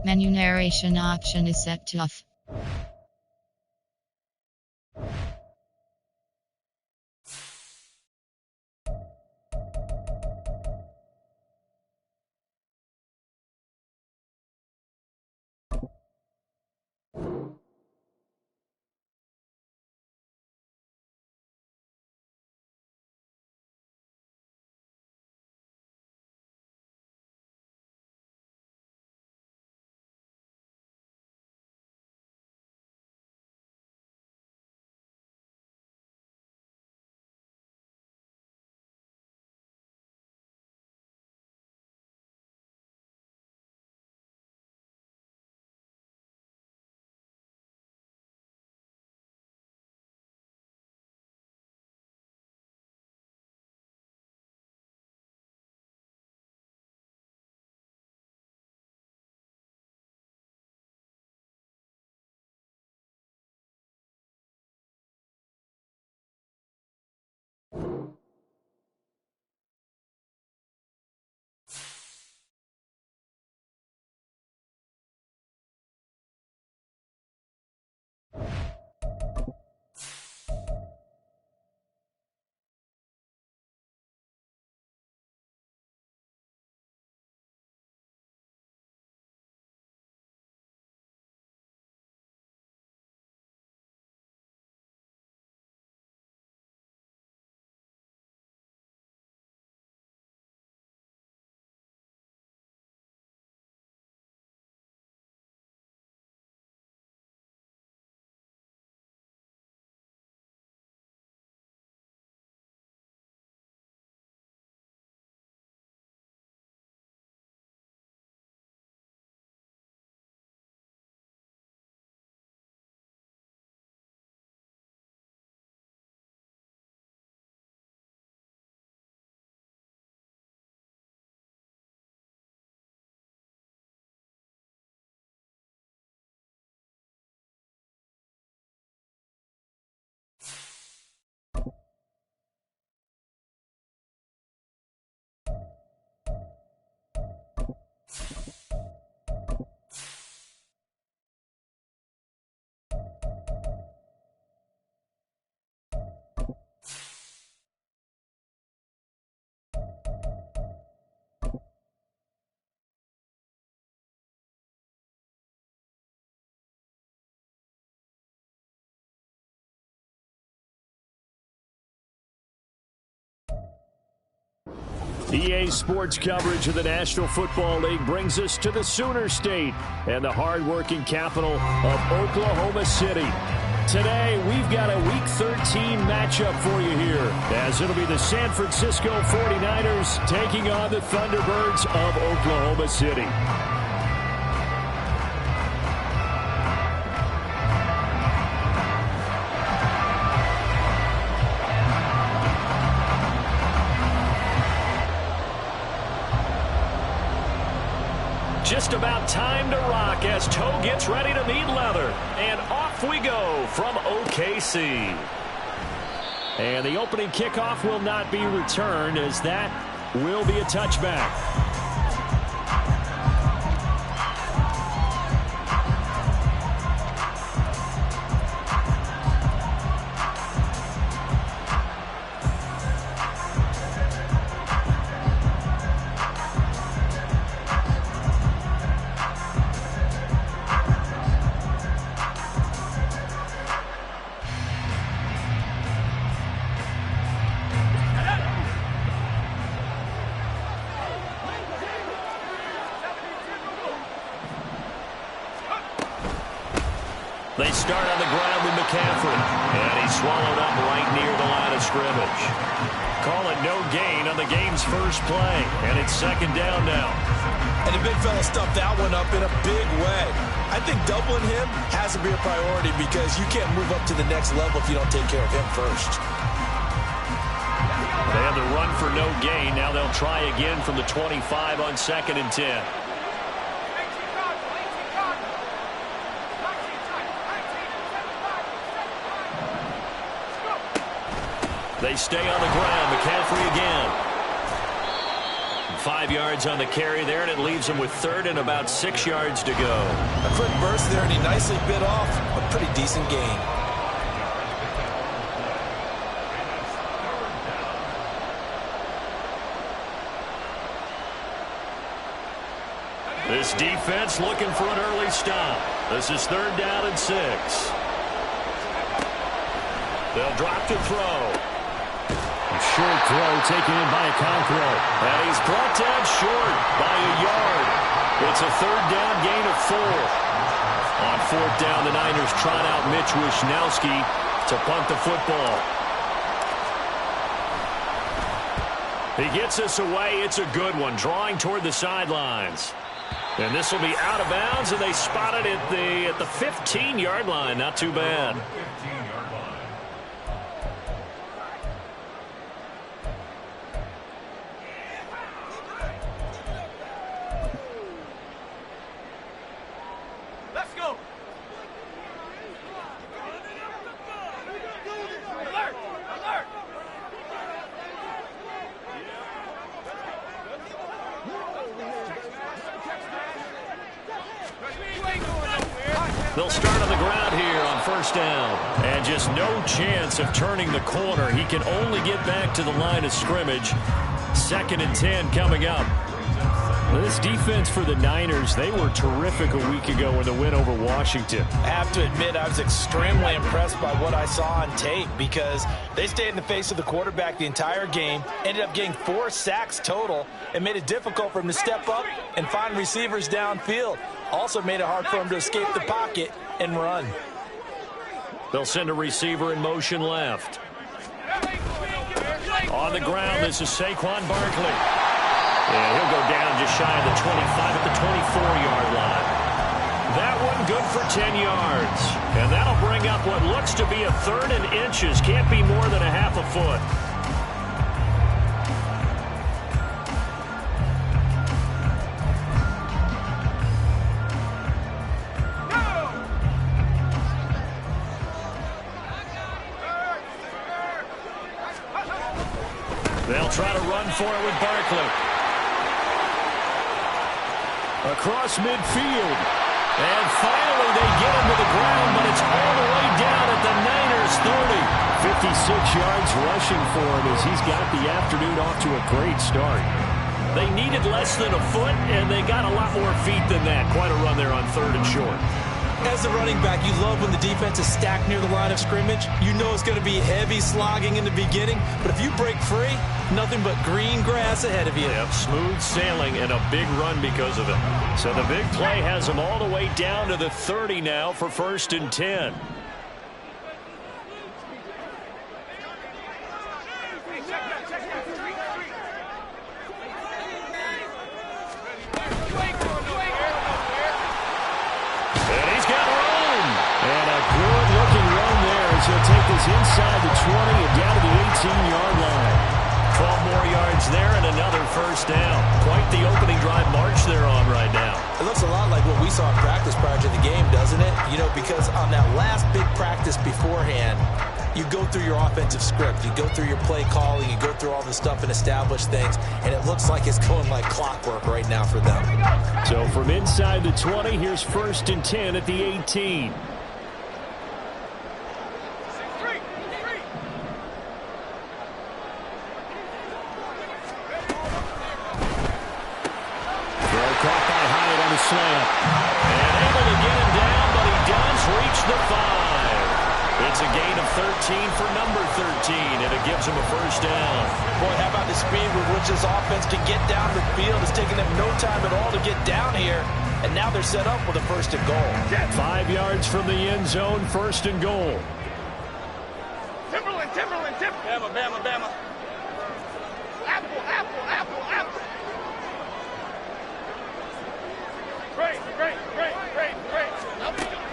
Menu narration option is set to off. EA Sports coverage of the National Football League brings us to the Sooner State and the hard-working capital of Oklahoma City. Today, we've got a Week 13 matchup for you here, as it'll be the San Francisco 49ers taking on the Thunderbirds of Oklahoma City. Just about time to rock as toe gets ready to meet leather. And off we go from OKC. And the opening kickoff will not be returned, as that will be a touchback. They start on the ground with McCaffrey, and he's swallowed up right near the line of scrimmage. Call it no gain on the game's first play, and it's second down now. And the big fella stuffed that one up in a big way. I think doubling him has to be a priority because you can't move up to the next level if you don't take care of him first. They have the run for no gain. Now they'll try again from the 25 on 2nd and 10. They stay on the ground. McCaffrey again. 5 yards on the carry there, and it leaves him with third and about 6 yards to go. A quick burst there, and he nicely bit off a pretty decent gain. This defense looking for an early stop. This is 3rd down and 6. They'll drop to throw. A short throw taken in by Okonkwo. And he's brought down short by a yard. It's a 3rd down gain of 4. On 4th down, the Niners trot out Mitch Wishnowsky to punt the football. He gets us away. It's a good one, drawing toward the sidelines. And this will be out of bounds, and they spot it at the 15-yard line. Not too bad. Let's go. Alert! Alert! They'll start on the ground here on 1st down. And just no chance of turning the corner. He can only get back to the line of scrimmage. 2nd and 10 coming up. This defense for the Niners, they were terrific a week ago in the win over Washington. I have to admit, I was extremely impressed by what I saw on tape because they stayed in the face of the quarterback the entire game, ended up getting 4 sacks total, and made it difficult for him to step up and find receivers downfield. Also made it hard for him to escape the pocket and run. They'll send a receiver in motion left. On the ground, this is Saquon Barkley. And he'll go down just shy of the 25 at the 24-yard line. That one good for 10 yards. And that'll bring up what looks to be a 3rd and inches. Can't be more than a half a foot. They'll try to run for it with Barkley. Across midfield. And finally they get him to the ground, but it's all the way down at the Niners 30. 56 yards rushing for him as he's got the afternoon off to a great start. They needed less than a foot, and they got a lot more feet than that. Quite a run there on 3rd and short. As a running back, you love when the defense is stacked near the line of scrimmage. You know it's going to be heavy slogging in the beginning, but if you break free, nothing but green grass ahead of you. Yep, smooth sailing and a big run because of it. So the big play has them all the way down to the 30 now for 1st and 10. He'll take this inside the 20 and down to the 18-yard line. 12 more yards there and another 1st down. Quite the opening drive march they're on right now. It looks a lot like what we saw in practice prior to the game, doesn't it? You know, because on that last big practice beforehand, you go through your offensive script. You go through your play calling. You go through all the stuff and establish things. And it looks like it's going like clockwork right now for them. So from inside the 20, here's 1st and 10 at the 18. Slant. And able to get him down, but he does reach the 5. It's a gain of 13 for number 13, and it gives him a 1st down. Boy, how about the speed with which this offense can get down the field? It's taken them no time at all to get down here, and now they're set up with a 1st and goal. 5 yards from the end zone, 1st and goal. Timberland. Bama. Apple. Great.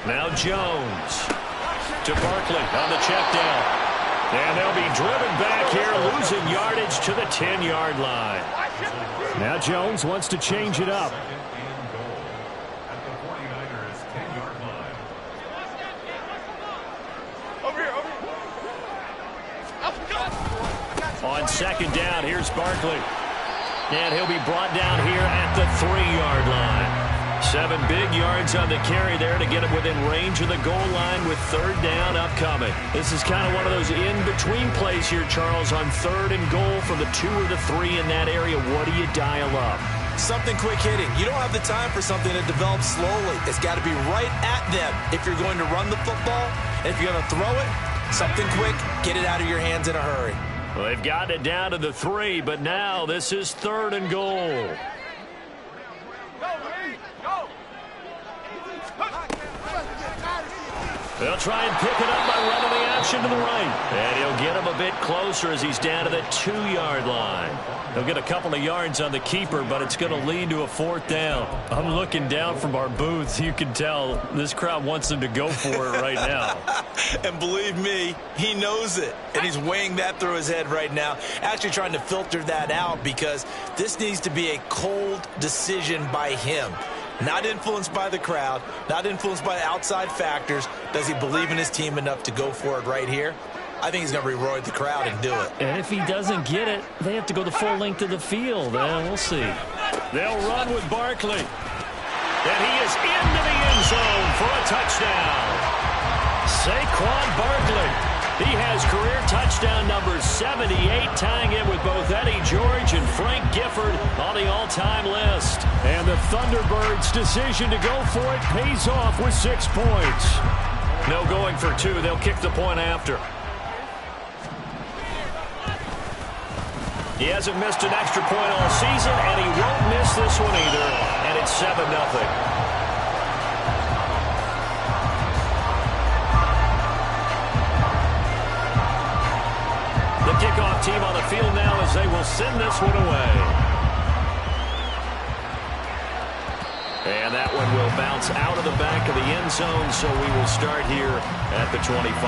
Now Jones to Barkley on the check down. And they'll be driven back here, losing yardage to the 10-yard line. Now Jones wants to change it up. On 2nd down, here's Barkley. And he'll be brought down here at the 3-yard line. 7 big yards on the carry there to get him within range of the goal line with 3rd down upcoming. This is kind of one of those in-between plays here, Charles, on 3rd and goal from the 2 or the 3 in that area. What do you dial up? Something quick hitting. You don't have the time for something that develops slowly. It's got to be right at them if you're going to run the football. And if you're going to throw it, something quick, get it out of your hands in a hurry. Well, they've got it down to the 3, but now this is 3rd and goal. They'll try and pick it up by running the action to the right. And he'll get him a bit closer as he's down to the 2-yard line. He'll get a couple of yards on the keeper, but it's going to lead to a 4th down. I'm looking down from our booth. You can tell this crowd wants him to go for it right now. And believe me, he knows it. And he's weighing that through his head right now, actually trying to filter that out because this needs to be a cold decision by him. Not influenced by the crowd, not influenced by outside factors. Does he believe in his team enough to go for it right here? I think he's going to reward the crowd and do it. And if he doesn't get it, they have to go the full length of the field. We'll see. They'll run with Barkley. And he is into the end zone for a touchdown. Saquon Barkley. He has career touchdown number 78, tying it with both Eddie George and Frank Gifford on the all-time list. And the Thunderbirds' decision to go for it pays off with 6 points. No going for 2. They'll kick the point after. He hasn't missed an extra point all season, and he won't miss this one either. And it's 7-0. Kickoff team on the field now as they will send this one away. And that one will bounce out of the back of the end zone, so we will start here at the 25.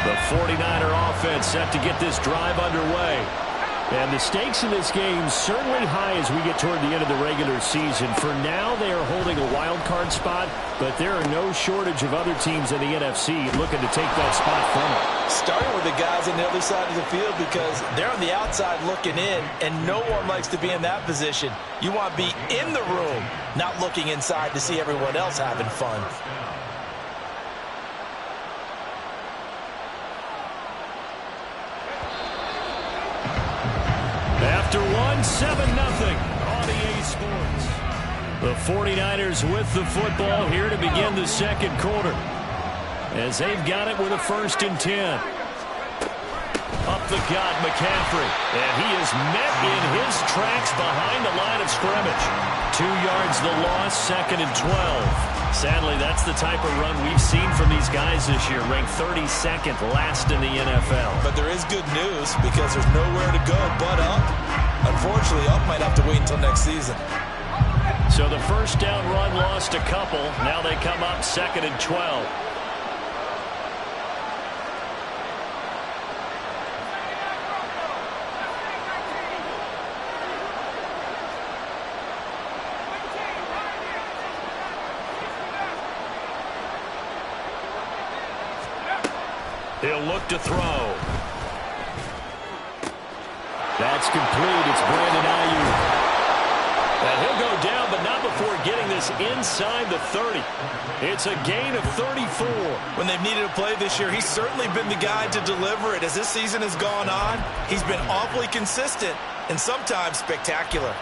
The 49er offense set to get this drive underway. And the stakes in this game certainly high as we get toward the end of the regular season. For now, they are holding a wild card spot, but there are no shortage of other teams in the NFC looking to take that spot from them. Starting with the guys on the other side of the field because they're on the outside looking in, and no one likes to be in that position. You want to be in the room, not looking inside to see everyone else having fun. After 7-0 on EA Sports. The 49ers with the football here to begin the second quarter. As they've got it with a 1st and 10. Up the gut, McCaffrey. And he is met in his tracks behind the line of scrimmage. 2 yards the loss, 2nd and 12. Sadly, that's the type of run we've seen from these guys this year, ranked 32nd last in the NFL. But there is good news because there's nowhere to go but up. Unfortunately, up might have to wait until next season. So the 1st down run lost a couple. Now they come up 2nd and 12. He'll look to throw. That's complete. It's Brandon Ayuk. And he'll go down, but not before getting this inside the 30. It's a gain of 34. When they've needed a play this year, he's certainly been the guy to deliver it. As this season has gone on, he's been awfully consistent and sometimes spectacular.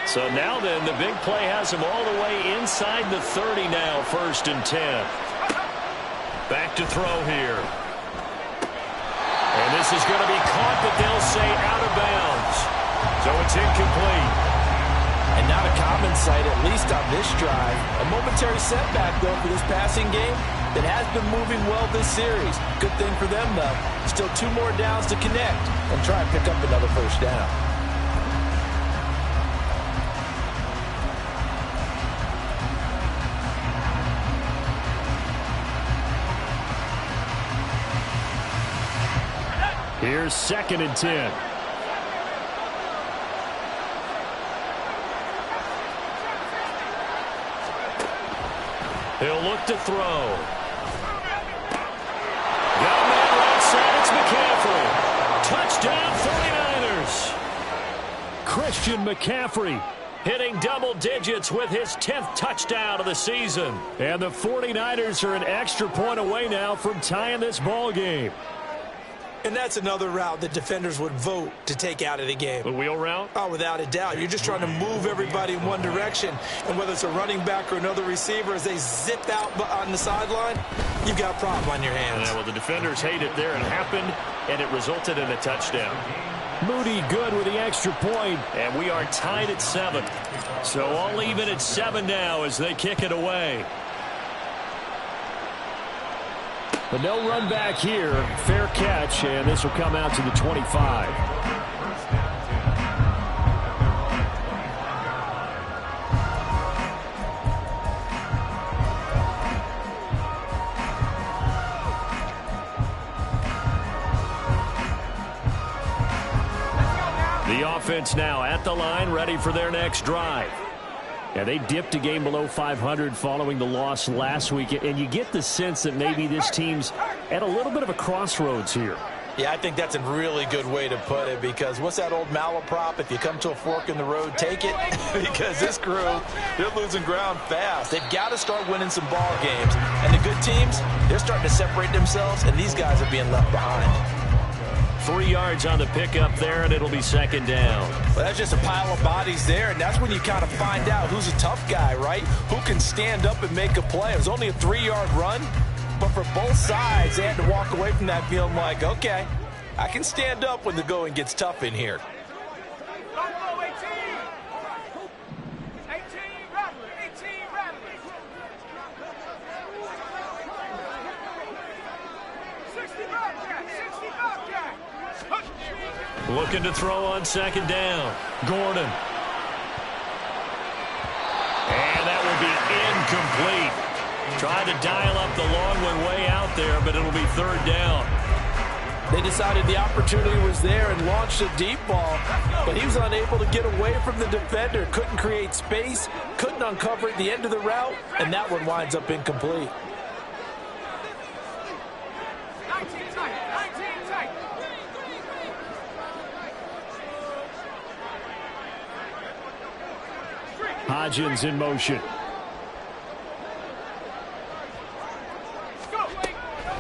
So now then, the big play has him all the way inside the 30 now, 1st and 10. Back to throw here. And this is going to be caught, but they'll say out of bounds. So it's incomplete. And not a common sight, at least on this drive. A momentary setback, though, for this passing game that has been moving well this series. Good thing for them, though. Still 2 more downs to connect and try and pick up another 1st down. Here's 2nd and 10. He'll look to throw. Got a man right side. It's McCaffrey. Touchdown 49ers. Christian McCaffrey hitting double digits with his 10th touchdown of the season. And the 49ers are an extra point away now from tying this ball game. And that's another route that defenders would vote to take out of the game. The wheel route? Oh, without a doubt. You're just trying to move everybody in one direction. And whether it's a running back or another receiver, as they zip out on the sideline, you've got a problem on your hands. Yeah, well, the defenders hate it there. It happened, and it resulted in a touchdown. Moody good with the extra point, and we are tied at 7. So all even at 7 now as they kick it away. But no run back here. Fair catch, and this will come out to the 25. The offense now at the line, ready for their next drive. Yeah, they dipped a game below 500 following the loss last week, and you get the sense that maybe this team's at a little bit of a crossroads here. Yeah, I think that's a really good way to put it, because what's that old malaprop? If you come to a fork in the road, take it. Because this crew, they're losing ground fast. They've got to start winning some ball games. And the good teams, they're starting to separate themselves, and these guys are being left behind. 3 yards on the pickup there, and it'll be 2nd down. Well, that's just a pile of bodies there, and that's when you kind of find out who's a tough guy, right? Who can stand up and make a play. It was only a 3-yard run, but for both sides, they had to walk away from that feeling like, okay, I can stand up when the going gets tough in here. Looking to throw on 2nd down. Gordon. And that will be incomplete. Tried to dial up the long one way out there, but it'll be 3rd down. They decided the opportunity was there and launched a deep ball, but he was unable to get away from the defender. Couldn't create space, couldn't uncover at the end of the route, and that one winds up incomplete. 19 tight. Hodgins in motion.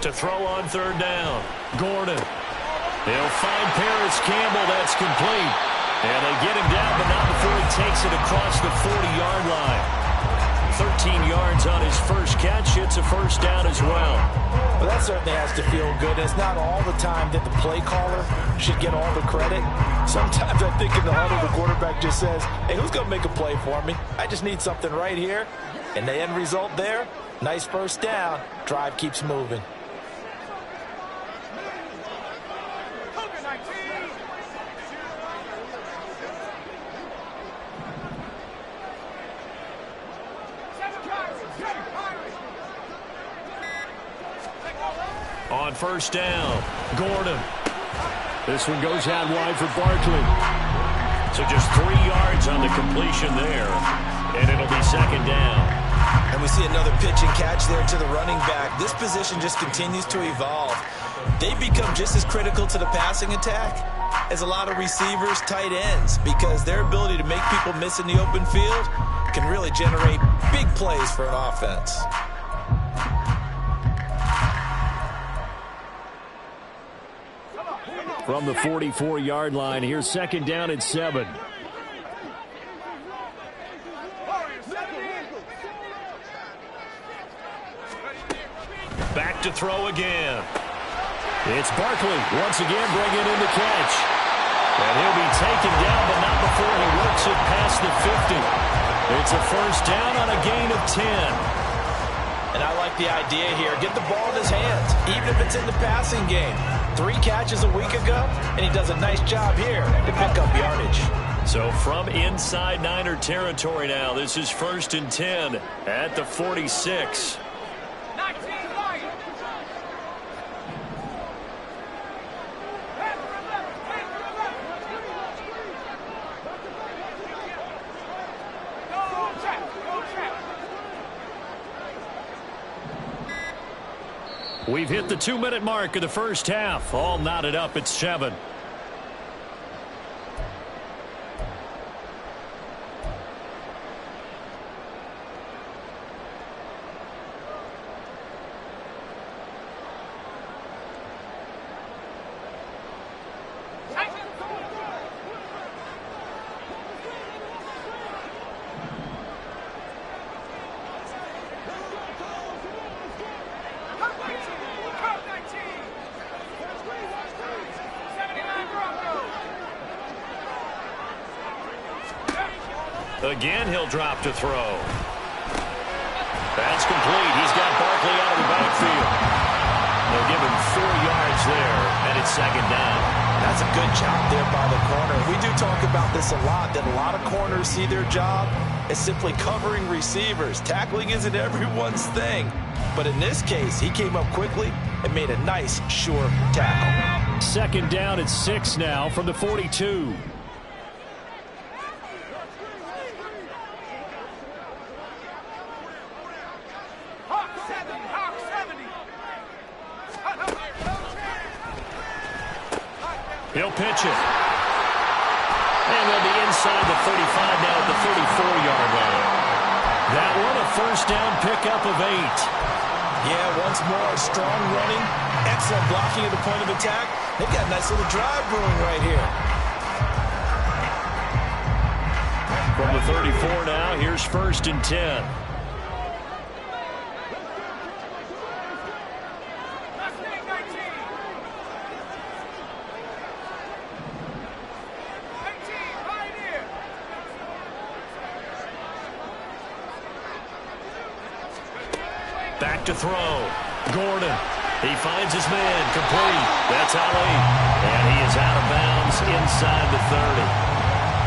To throw on 3rd down. Gordon. They'll find Paris Campbell. That's complete. And they get him down, but not before he takes it across the 40-yard line. 13 yards on his first catch. It's a 1st down as well. Well, that certainly has to feel good. It's not all the time that the play caller should get all the credit. Sometimes I think in the huddle, the quarterback just says, hey, who's going to make a play for me? I just need something right here. And the end result there, nice 1st down. Drive keeps moving. On 1st down, Gordon. This one goes out wide for Barkley. So just 3 yards on the completion there, and it'll be 2nd down. And we see another pitch and catch there to the running back. This position just continues to evolve. They become just as critical to the passing attack as a lot of receivers, tight ends, because their ability to make people miss in the open field can really generate big plays for an offense. From the 44-yard line, here's 2nd down and 7. Back to throw again. It's Barkley once again bringing in the catch. And he'll be taken down, but not before he works it past the 50. It's a 1st down on a gain of 10. And I like the idea here. Get the ball in his hands, even if it's in the passing game. 3 catches a week ago, and he does a nice job here to pick up yardage. So from inside Niner territory now, this is 1st and 10 at the 46. We've hit the 2-minute mark of the first half. All knotted up at 7. Again, he'll drop to throw. That's complete. He's got Barkley out of the backfield. They'll give him 4 yards there, and it's 2nd down. That's a good job there by the corner. We do talk about this a lot, that a lot of corners see their job as simply covering receivers. Tackling isn't everyone's thing. But in this case, he came up quickly and made a nice, sure tackle. 2nd down at 6 now from the 42. He'll pitch it. And they'll be inside the 35 now at the 34-yard line. That one a 1st down pickup of 8. Yeah, once more, strong running, excellent blocking at the point of attack. They've got a nice little drive brewing right here. From the 34 now, here's 1st and 10. Back to throw. Gordon. He finds his man. Complete. That's Ali. And he is out of bounds inside the 30.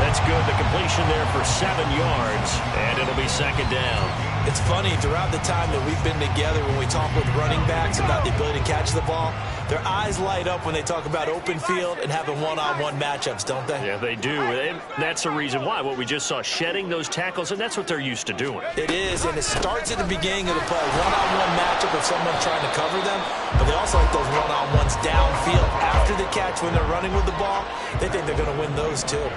That's good. The completion there for 7 yards. And it'll be 2nd down. It's funny, throughout the time that we've been together, when we talk with running backs about the ability to catch the ball, their eyes light up when they talk about open field and having one-on-one matchups, don't they? Yeah, they do. And that's the reason why. What we just saw, shedding those tackles, and that's what they're used to doing. It is, and it starts at the beginning of the play. One-on-one matchup of someone trying to cover them, but they also like those one-on-ones downfield. After the catch, when they're running with the ball, they think they're going to win those too.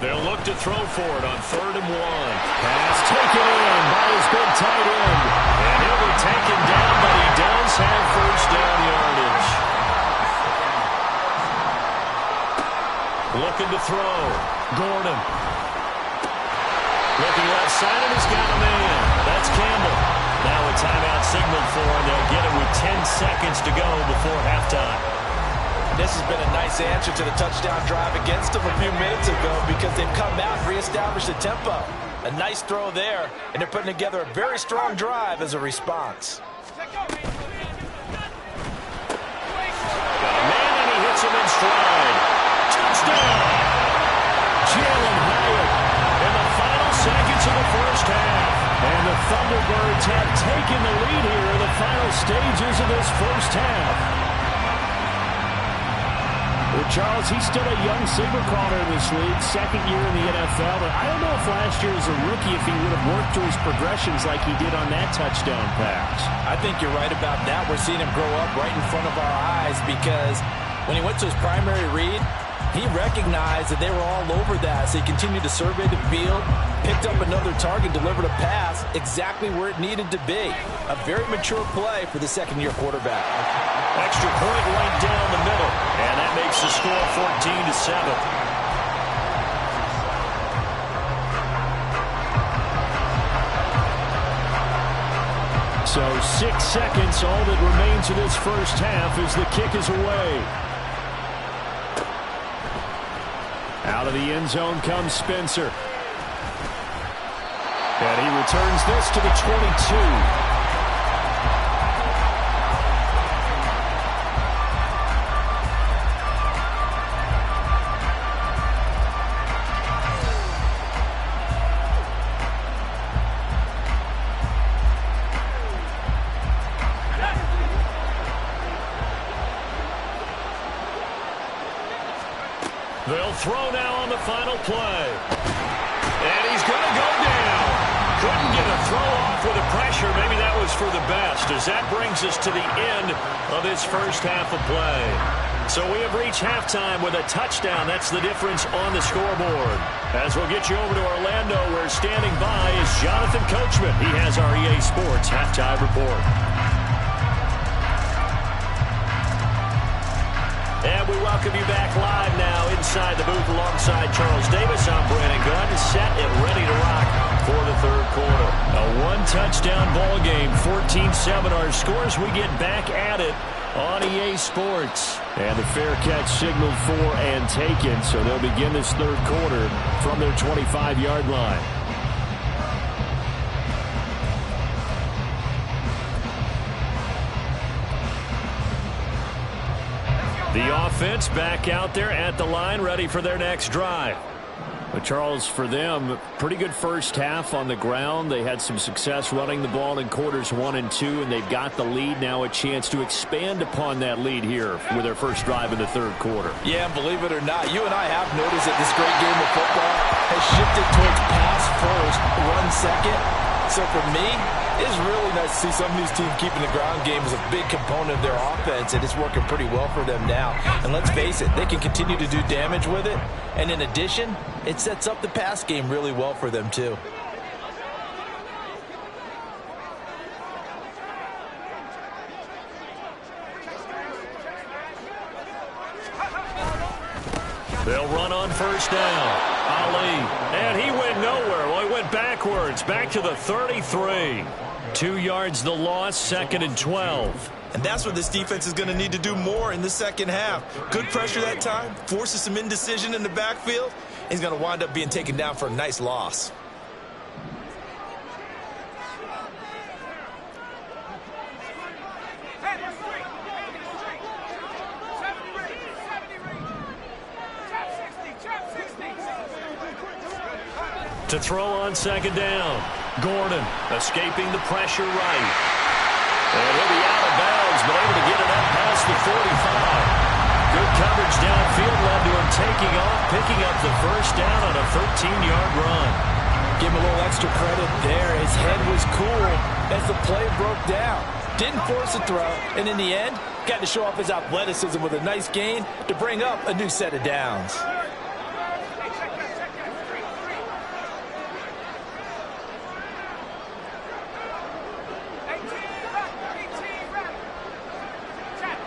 They'll look to throw for it on 3rd and 1. Pass taken in by his big tight end. And he'll be taken down, but he does have 1st down yardage. Looking to throw. Gordon. Looking left side, and he's got a man. That's Campbell. Now a timeout signaled for him. They'll get it with 10 seconds to go before halftime. This has been a nice answer to the touchdown drive against them a few minutes ago because they've come out and reestablished the tempo. A nice throw there, and they're putting together a very strong drive as a response. Got a man, and he hits him in stride. Touchdown! Jalen Hyatt in the final seconds of the first half. And the Thunderbirds have taken the lead here in the final stages of this first half. Well, Charles, he's still a young Sabre corner in this league, 2nd year in the NFL. But I don't know if last year as a rookie, if he would have worked through his progressions like he did on that touchdown pass. I think you're right about that. We're seeing him grow up right in front of our eyes because when he went to his primary read, he recognized that they were all over that. So he continued to survey the field, picked up another target, delivered a pass exactly where it needed to be. A very mature play for the 2nd-year quarterback. Extra point right down the middle. And that makes the score 14-7. So 6 seconds, all that remains of this first half as the kick is away. Out of the end zone comes Spencer. And he returns this to the 22. They'll throw now on the final play. And he's going to go down. Couldn't get a throw off with the pressure. Maybe that was for the best, as that brings us to the end of this first half of play. So we have reached halftime with a touchdown. That's the difference on the scoreboard. As we'll get you over to Orlando, where standing by is Jonathan Coachman. He has our EA Sports halftime report. And we welcome you back live now inside the booth alongside Charles Davis. I'm Brandon Gunn, set and ready to rock for the third quarter. A one-touchdown ball game, 14-7 our scores. We get back at it on EA Sports. And the fair catch signaled for and taken, so they'll begin this third quarter from their 25-yard line. The offense back out there at the line, ready for their next drive. But Charles, for them, pretty good first half on the ground. They had some success running the ball in quarters 1 and 2, and they've got the lead now, a chance to expand upon that lead here with their first drive in the third quarter. Yeah, and believe it or not, you and I have noticed that this great game of football has shifted towards pass first, run second. So for me, it's really nice to see some of these teams keeping the ground game as a big component of their offense, and it's working pretty well for them now. And let's face it, they can continue to do damage with it. And in addition, it sets up the pass game really well for them too. They'll run on first down. Ali, and he went nowhere. Well, he went backwards, back to the 33. 2 yards the loss, 2nd and 12. And that's what this defense is going to need to do more in the second half. Good pressure that time, forces some indecision in the backfield. He's going to wind up being taken down for a nice loss. To throw on second down. Gordon escaping the pressure right. And he'll be out of bounds, but able to get it up past the 45. Good coverage downfield led to him taking off, picking up the first down on a 13-yard run. Give him a little extra credit there. His head was cool as the play broke down. Didn't force a throw, and in the end, got to show off his athleticism with a nice gain to bring up a new set of downs.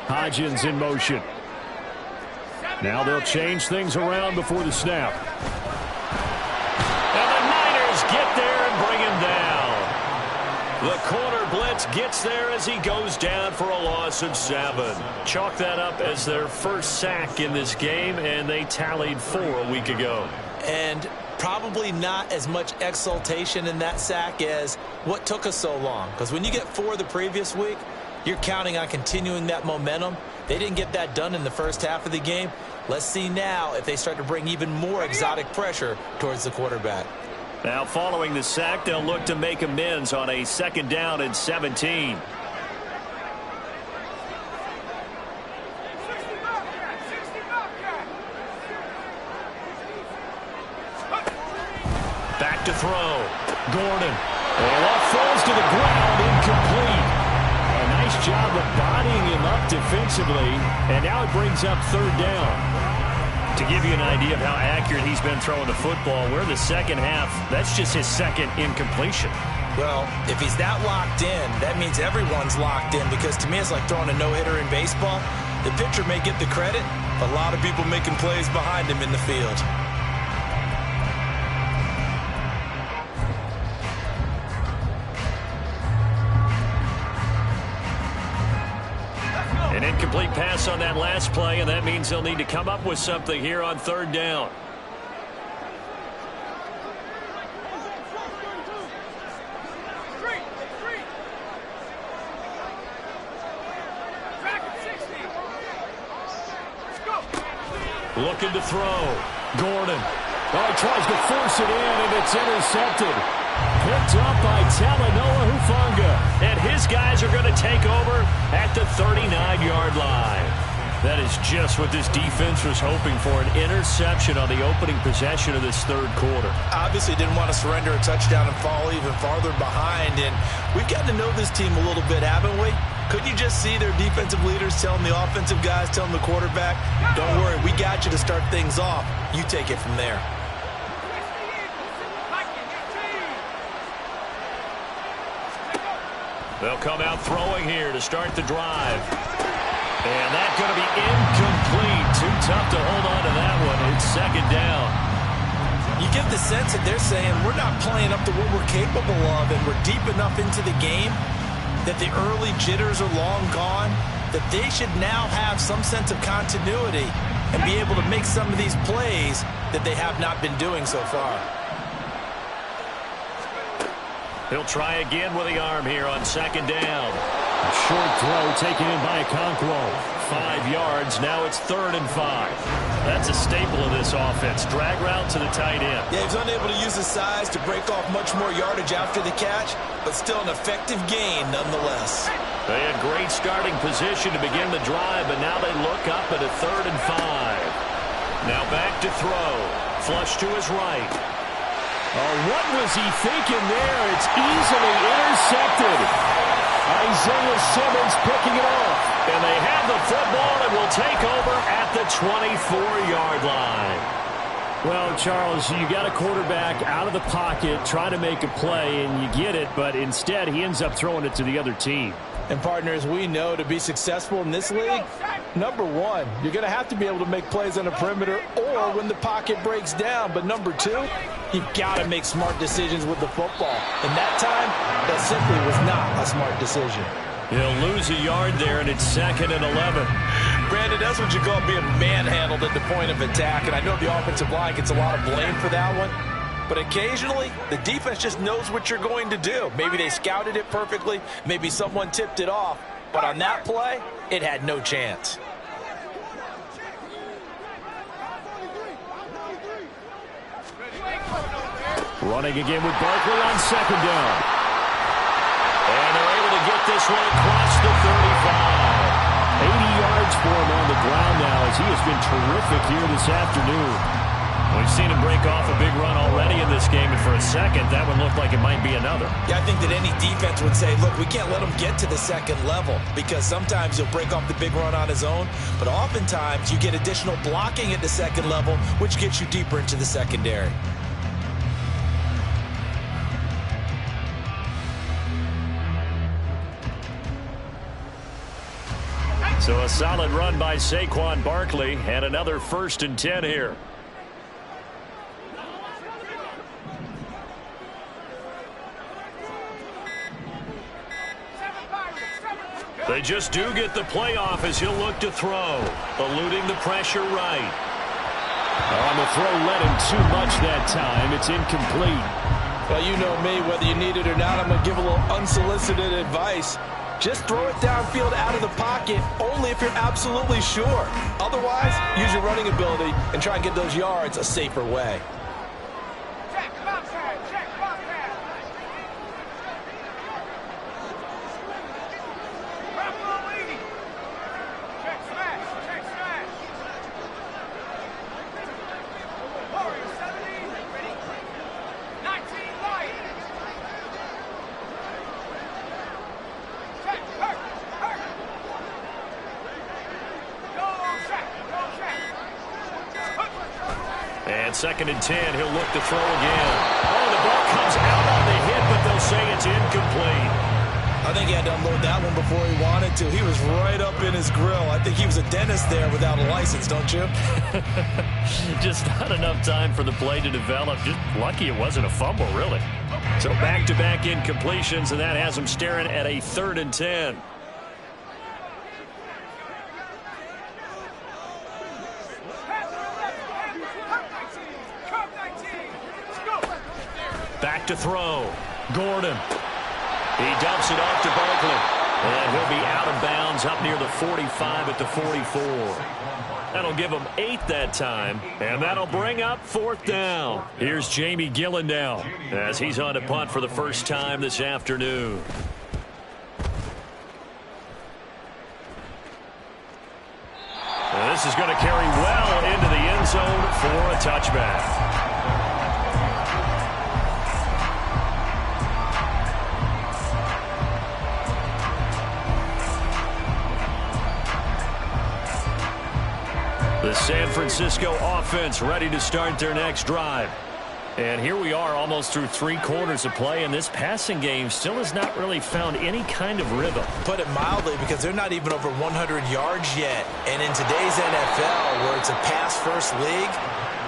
Hodgins in motion. Now they'll change things around before the snap. And the Niners get there and bring him down. The corner blitz gets there as he goes down for a loss of 7. Chalk that up as their first sack in this game, and they tallied 4 a week ago. And probably not as much exultation in that sack as what took us so long. Because when you get 4 the previous week, you're counting on continuing that momentum. They didn't get that done in the first half of the game. Let's see now if they start to bring even more exotic pressure towards the quarterback. Now following the sack, they'll look to make amends on a 2nd down and 17. Back to throw. Gordon. And off falls to the ground, incomplete. A nice job of bodying him up defensively, and now it brings up 3rd down. To give you an idea of how accurate he's been throwing the football, we're in the second half. That's just his 2nd incompletion. Well, if he's that locked in, that means everyone's locked in, because to me it's like throwing a no-hitter in baseball. The pitcher may get the credit, but a lot of people making plays behind him in the field. An incomplete pass on that last play, and that means they'll need to come up with something here on 3rd down. Looking to throw. Gordon. Oh, he tries to force it in, and it's intercepted. Picked up by Talanoa Hufanga. And his guys are going to take over at the 39-yard line. That is just what this defense was hoping for, an interception on the opening possession of this third quarter. Obviously didn't want to surrender a touchdown and fall even farther behind, and we've gotten to know this team a little bit, haven't we? Couldn't you just see their defensive leaders telling the offensive guys, telling the quarterback, don't worry, we got you to start things off. You take it from there. They'll come out throwing here to start the drive. And that's going to be incomplete. Too tough to hold on to that one. It's second down. You get the sense that they're saying we're not playing up to what we're capable of, and we're deep enough into the game that the early jitters are long gone, that they should now have some sense of continuity and be able to make some of these plays that they have not been doing so far. He'll try again with the arm here on second down. A short throw taken in by Okonkwo. 5 yards. Now it's 3rd and 5. That's a staple of this offense. Drag route to the tight end. Yeah, he's unable to use his size to break off much more yardage after the catch, but still an effective gain nonetheless. They had great starting position to begin the drive, but now they look up at a 3rd and 5. Now back to throw. Flush to his right. Oh, what was he thinking there? It's easily intercepted. Isaiah Simmons picking it off. And they have the football and will take over at the 24-yard line. Well, Charles, you got a quarterback out of the pocket trying to make a play, and you get it, but instead he ends up throwing it to the other team. And partners, we know to be successful in this league, number one, you're going to have to be able to make plays on the perimeter or when the pocket breaks down. But number two, you've got to make smart decisions with the football. And that time, that simply was not a smart decision. He'll lose a yard there, and it's 2nd and 11. Brandon, that's what you call being manhandled at the point of attack. And I know the offensive line gets a lot of blame for that one. But occasionally, the defense just knows what you're going to do. Maybe they scouted it perfectly. Maybe someone tipped it off. But on that play, it had no chance. Running again with Barkley on second down. And they're able to get this one across the 35. 80 yards for him on the ground now as he has been terrific here this afternoon. We've seen him break off a big run already in this game, and for a second, that one looked like it might be another. Yeah, I think that any defense would say, look, we can't let him get to the second level because sometimes he'll break off the big run on his own, but oftentimes you get additional blocking at the second level, which gets you deeper into the secondary. So a solid run by Saquon Barkley, and another 1st and 10 here. They just do get the play off as he'll look to throw. Eluding the pressure right. On the throw, let him too much that time. It's incomplete. Well, you know me, whether you need it or not, I'm going to give a little unsolicited advice. Just throw it downfield out of the pocket only if you're absolutely sure. Otherwise, use your running ability and try and get those yards a safer way. And 2nd and 10, he'll look to throw again. Oh, the ball comes out on the hit, but they'll say it's incomplete. I think he had to unload that one before he wanted to. He was right up in his grill. I think he was a dentist there without a license, don't you? Just not enough time for the play to develop. Just lucky it wasn't a fumble, really. So back-to-back incompletions, and that has him staring at a 3rd and 10. Back to throw. Gordon. He dumps it off to Barkley. And he'll be out of bounds up near the 45 at the 44. That'll give him 8 that time. And that'll bring up 4th down. Here's Jamie Gillen now as he's on to punt for the first time this afternoon. this is going to carry well into the end zone for a touchback. The San Francisco offense ready to start their next drive. And here we are almost through 3 quarters of play, and this passing game still has not really found any kind of rhythm. Put it mildly, because they're not even over 100 yards yet. And in today's NFL, where it's a pass-first league,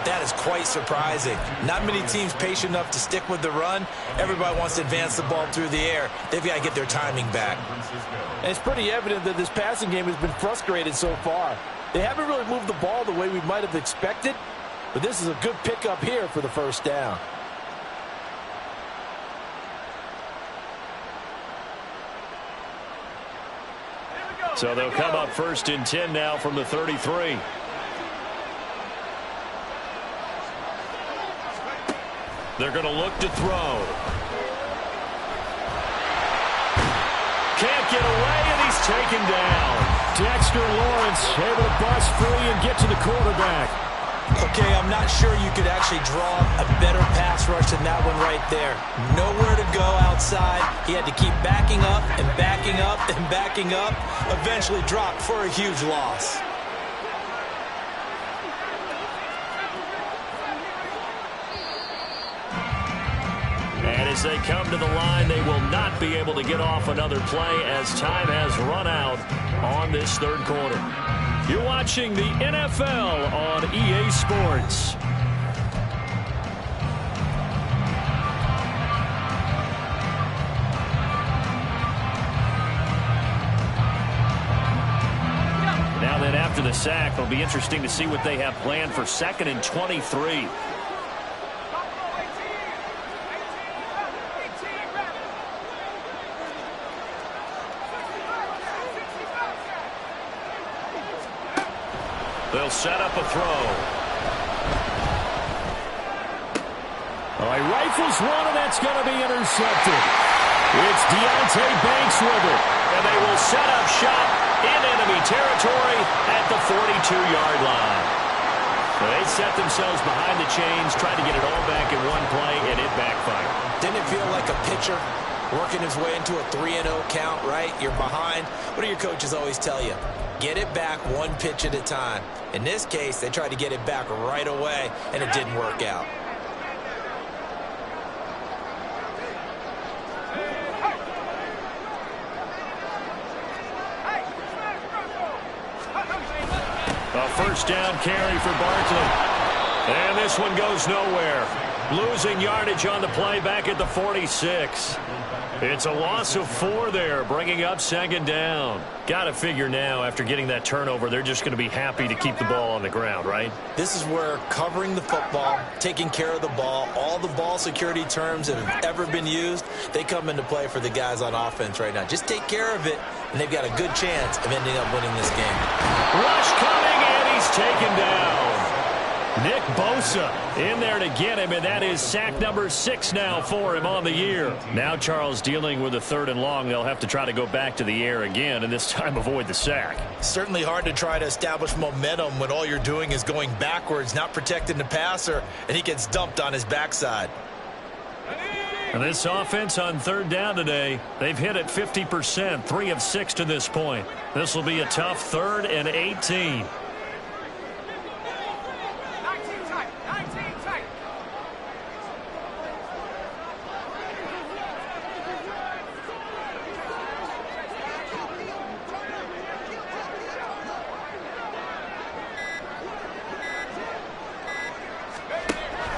that is quite surprising. Not many teams patient enough to stick with the run. Everybody wants to advance the ball through the air. They've got to get their timing back. And it's pretty evident that this passing game has been frustrated so far. They haven't really moved the ball the way we might have expected, but this is a good pickup here for the first down. So they'll come up 1st and 10 now from the 33. They're going to look to throw. Can't get away, and he's taken down. Dexter Lawrence able to bust free and get to the quarterback. Okay, I'm not sure you could actually draw a better pass rush than that one right there. Nowhere to go outside. He had to keep backing up and backing up and backing up. Eventually dropped for a huge loss. And as they come to the line, they will not be able to get off another play as time has run out on this 3rd quarter. You're watching the NFL on EA Sports. Now then, after the sack, it'll be interesting to see what they have planned for 2nd and 23. They'll set up a throw. He rifles one, and that's going to be intercepted. It's Deonte Banks with it, and they will set up shop in enemy territory at the 42-yard line. They set themselves behind the chains, trying to get it all back in one play, and it backfired. Didn't it feel like a pitcher working his way into a 3-0 count, right? You're behind. What do your coaches always tell you? Get it back one pitch at a time. In this case, they tried to get it back right away, and it didn't work out. A 1st down carry for Barkley. And this one goes nowhere. Losing yardage on the play back at the 46. It's a loss of 4 there, bringing up 2nd down. Got to figure now, after getting that turnover, they're just going to be happy to keep the ball on the ground, right? This is where covering the football, taking care of the ball, all the ball security terms that have ever been used, they come into play for the guys on offense right now. Just take care of it, and they've got a good chance of ending up winning this game. Rush coming, and he's taken down. Nick Bosa in there to get him, and that is sack number 6 now for him on the year. Now Charles dealing with a 3rd and long. They'll have to try to go back to the air again, and this time avoid the sack. Certainly hard to try to establish momentum when all you're doing is going backwards, not protecting the passer, and he gets dumped on his backside. And this offense on 3rd down today, they've hit it 50%, 3 of 6 to this point. This will be a tough 3rd and 18.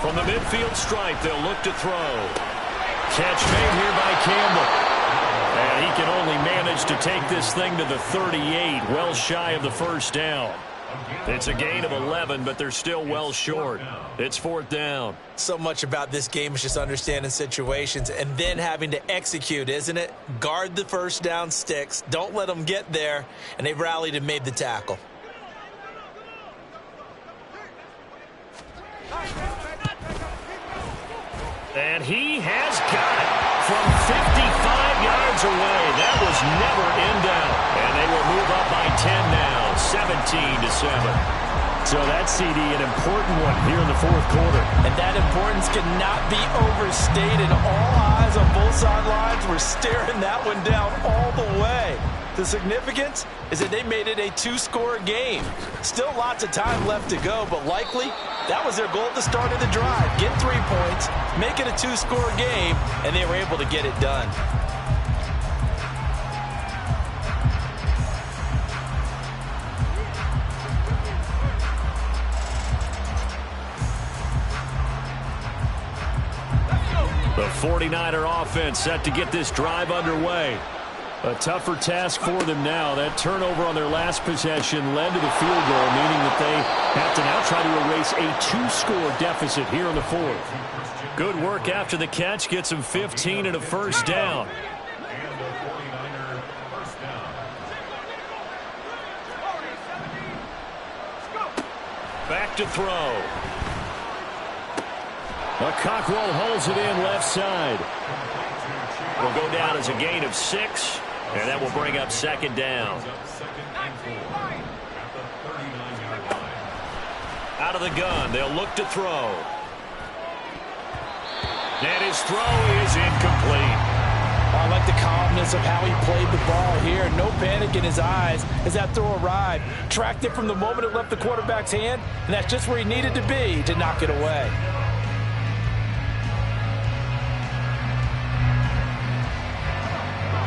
From the midfield stripe, they'll look to throw. Catch made here by Campbell. And he can only manage to take this thing to the 38, well shy of the 1st down. It's a gain of 11, but they're still well short. It's 4th down. So much about this game is just understanding situations and then having to execute, isn't it? Guard the 1st down sticks. Don't let them get there. And they've rallied and made the tackle. And he has got it from 55 yards away. That was never in doubt. And they will move up by 10 now. 17-7. So that CD, an important one here in the fourth quarter. And that importance cannot be overstated. All eyes on both sidelines were staring that one down all the way. The significance is that they made it a two-score game. Still lots of time left to go, but likely that was their goal at the start of the drive. Get 3 points, make it a two-score game, and they were able to get it done. The 49er offense set to get this drive underway. A tougher task for them now. That turnover on their last possession led to the field goal, meaning that they have to now try to erase a two-score deficit here in the fourth. Good work after the catch. Gets them 15 and a first down. Back to throw. Cockrell holds it in left side. Will go down as a gain of 6, and that will bring up second down. Out of the gun, they'll look to throw. And his throw is incomplete. I like the calmness of how he played the ball here. No panic in his eyes as that throw arrived. Tracked it from the moment it left the quarterback's hand, and that's just where he needed to be to knock it away.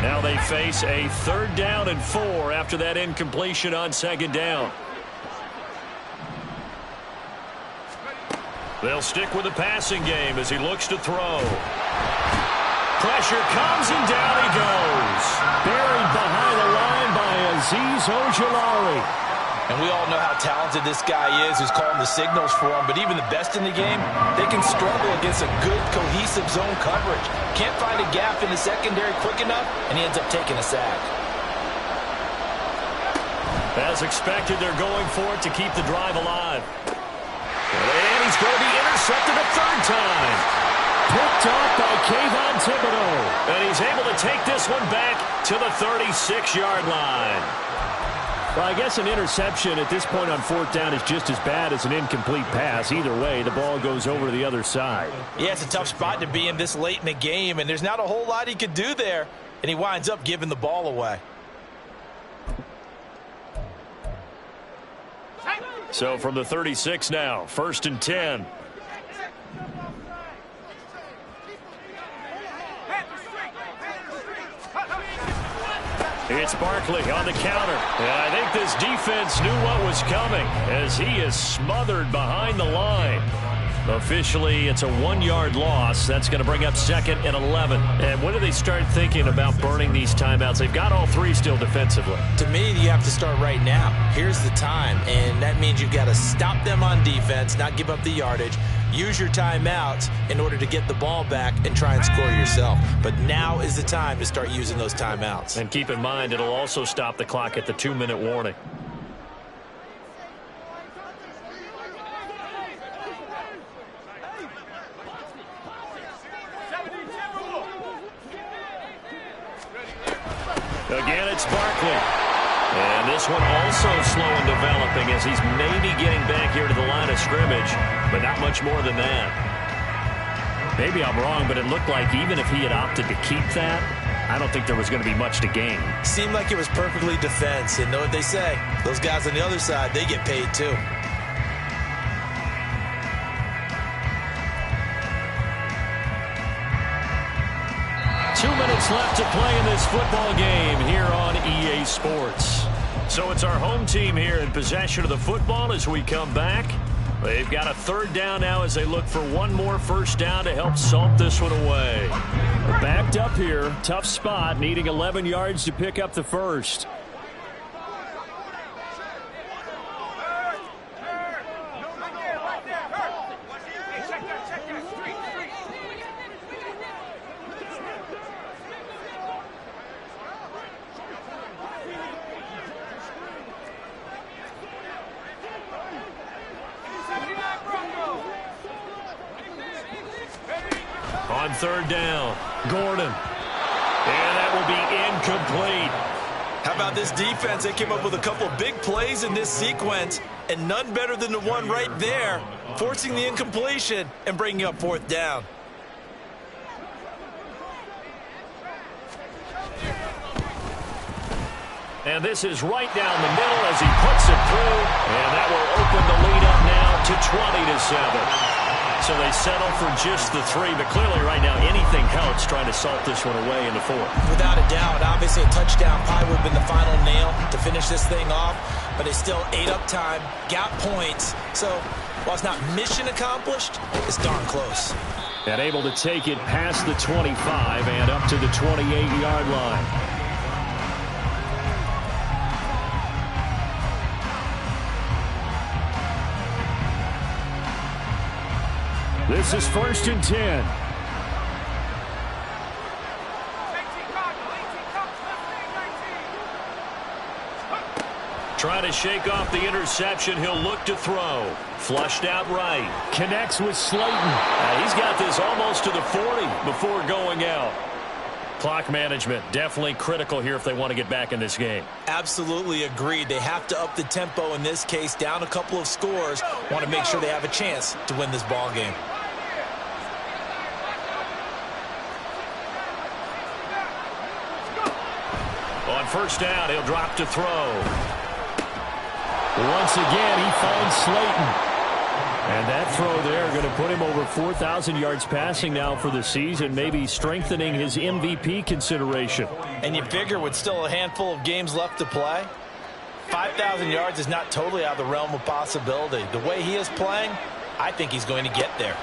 Now they face a 3rd down and 4 after that incompletion on second down. They'll stick with the passing game as he looks to throw. Pressure comes and down he goes. Buried behind the line by Azeez Ojulari. And we all know how talented this guy is who's calling the signals for him. But even the best in the game, they can struggle against a good, cohesive zone coverage. Can't find a gap in the secondary quick enough, and he ends up taking a sack. As expected, they're going for it to keep the drive alive. And he's going to be intercepted a 3rd time. Picked off by Kayvon Thibodeaux. And he's able to take this one back to the 36-yard line. Well, I guess an interception at this point on 4th down is just as bad as an incomplete pass. Either way, the ball goes over to the other side. Yeah, it's a tough spot to be in this late in the game, and there's not a whole lot he could do there, and he winds up giving the ball away. So from the 36 now, 1st and 10. It's Barkley on the counter. And I think this defense knew what was coming as he is smothered behind the line. Officially, it's a 1-yard loss. That's going to bring up 2nd and 11. And when do they start thinking about burning these timeouts? They've got all 3 still defensively. To me, you have to start right now. Here's the time, and that means you've got to stop them on defense, not give up the yardage. Use your timeouts in order to get the ball back and try and score yourself. But now is the time to start using those timeouts. And keep in mind, it'll also stop the clock at the 2-minute warning. Again, it's Barkley. And this one also slow in developing as he's maybe getting back here to the line of scrimmage, but not much more than that. Maybe I'm wrong, but it looked like even if he had opted to keep that, I don't think there was going to be much to gain. Seemed like it was perfectly defense. And know what they say? Those guys on the other side, they get paid too. Minutes left to play in this football game here on EA Sports. So it's our home team here in possession of the football as we come back. They've got a 3rd down now as they look for one more 1st down to help salt this one away. They're backed up here. Tough spot, needing 11 yards to pick up the 1st. On 3rd down, Gordon. And that will be incomplete. How about this defense? They came up with a couple big plays in this sequence, and none better than the one right there, forcing the incompletion and bringing up 4th down. And this is right down the middle as he puts it through, and that will open the lead up now to 20-7. So they settle for just the 3, but clearly right now anything helps trying to salt this one away in the 4th. Without a doubt, obviously a touchdown probably would have been the final nail to finish this thing off, but it's still ate up time, got points. So while it's not mission accomplished, it's darn close. And able to take it past the 25 and up to the 28-yard line. This is 1st and 10. Trying to shake off the interception. He'll look to throw. Flushed out right. Connects with Slayton. He's got this almost to the 40 before going out. Clock management definitely critical here if they want to get back in this game. Absolutely agreed. They have to up the tempo in this case. Down a couple of scores. Want to make sure they have a chance to win this ball game. On 1st down, he'll drop to throw. Once again, he finds Slayton. And that throw there going to put him over 4,000 yards passing now for the season, maybe strengthening his MVP consideration. And you figure with still a handful of games left to play, 5,000 yards is not totally out of the realm of possibility. The way he is playing, I think he's going to get there.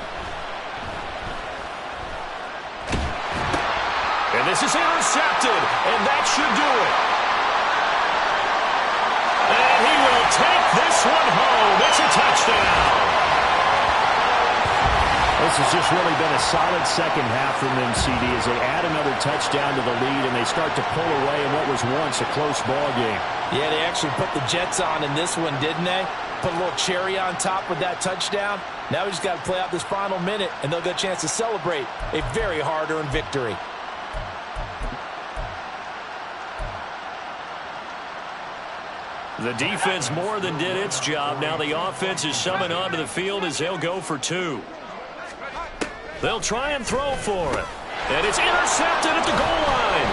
And this is intercepted, and that should do it. And he will take this one home. It's a touchdown. This has just really been a solid second half from them, CD, as they add another touchdown to the lead, and they start to pull away in what was once a close ball game. Yeah, they actually put the Jets on in this one, didn't they? Put a little cherry on top with that touchdown. Now we just got to play out this final minute, and they'll get a chance to celebrate a very hard-earned victory. The defense more than did its job. Now the offense is summoned onto the field as they'll go for 2. They'll try and throw for it. And it's intercepted at the goal line.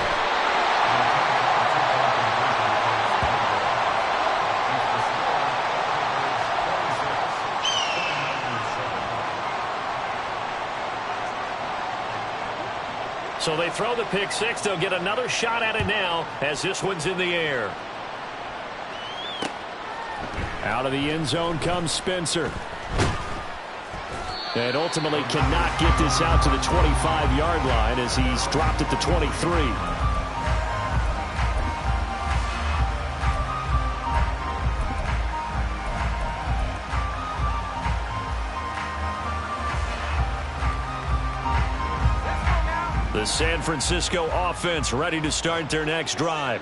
So they throw the pick 6. They'll get another shot at it now as this one's in the air. Out of the end zone comes Spencer. And ultimately cannot get this out to the 25-yard line as he's dropped at the 23. The San Francisco offense ready to start their next drive.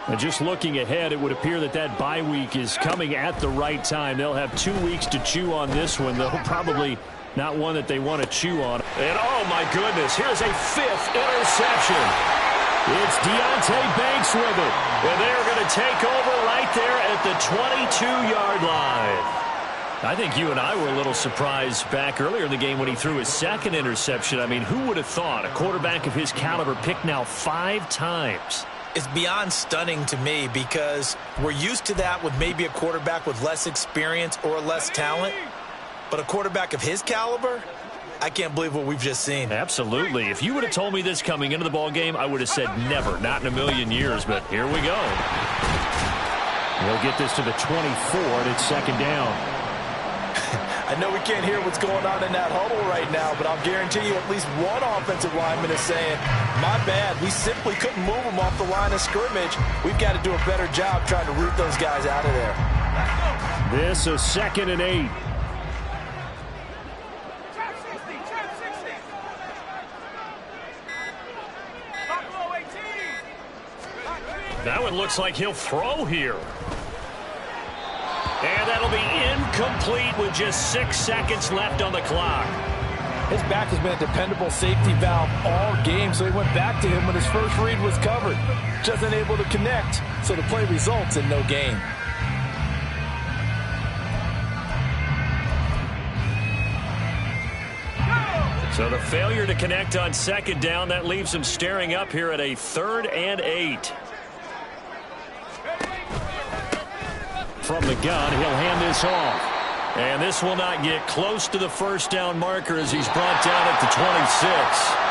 And just looking ahead, it would appear that that bye week is coming at the right time. They'll have 2 weeks to chew on this one, though probably not one that they want to chew on. And oh my goodness, here's a 5th interception. It's Deonte Banks with it. And they're going to take over right there at the 22-yard line. I think you and I were a little surprised back earlier in the game when he threw his 2nd interception. I mean, who would have thought a quarterback of his caliber picked now 5 times? It's beyond stunning to me because we're used to that with maybe a quarterback with less experience or less talent. But a quarterback of his caliber, I can't believe what we've just seen. Absolutely. If you would have told me this coming into the ball game, I would have said never, not in a million years. But here we go. They'll get this to the 24, and it's 2nd down. I know we can't hear what's going on in that huddle right now, but I'll guarantee you at least one offensive lineman is saying, my bad, we simply couldn't move them off the line of scrimmage. We've got to do a better job trying to root those guys out of there. This is 2nd and 8. That one looks like he'll throw here. And that'll be incomplete with just 6 seconds left on the clock. His back has been a dependable safety valve all game, so he went back to him when his first read was covered. Just unable to connect, so the play results in no gain. So the failure to connect on second down, that leaves him staring up here at a 3rd and 8. From the gun, he'll hand this off. And this will not get close to the first down marker as he's brought down at the 26.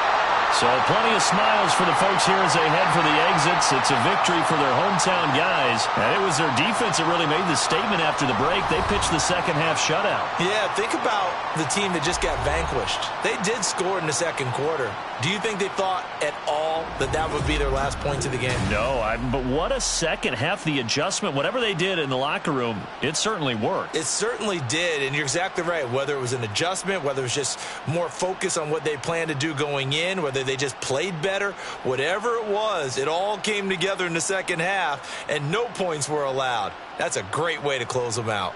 So plenty of smiles for the folks here as they head for the exits. It's a victory for their hometown guys. And it was their defense that really made the statement after the break. They pitched the second half shutout. Yeah, think about the team that just got vanquished. They did score in the second quarter. Do you think they thought at all that that would be their last points of the game? No, but what a second half. The adjustment, whatever they did in the locker room, it certainly worked. It certainly did, and you're exactly right. Whether it was an adjustment, whether it was just more focus on what they planned to do going in, whether they just played better, whatever it was, it all came together in the second half, and no points were allowed. That's a great way to close them out.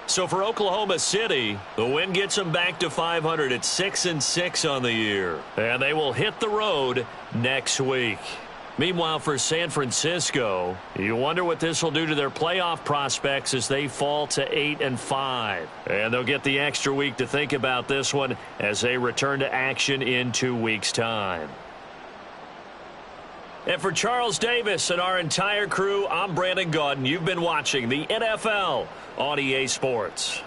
So for Oklahoma City, the win gets them back to 500 at 6-6 on the year. And they will hit the road next week. Meanwhile, for San Francisco, you wonder what this will do to their playoff prospects as they fall to 8-5. And they'll get the extra week to think about this one as they return to action in 2 weeks' time. And for Charles Davis and our entire crew, I'm Brandon Gaudin. You've been watching the NFL on EA Sports.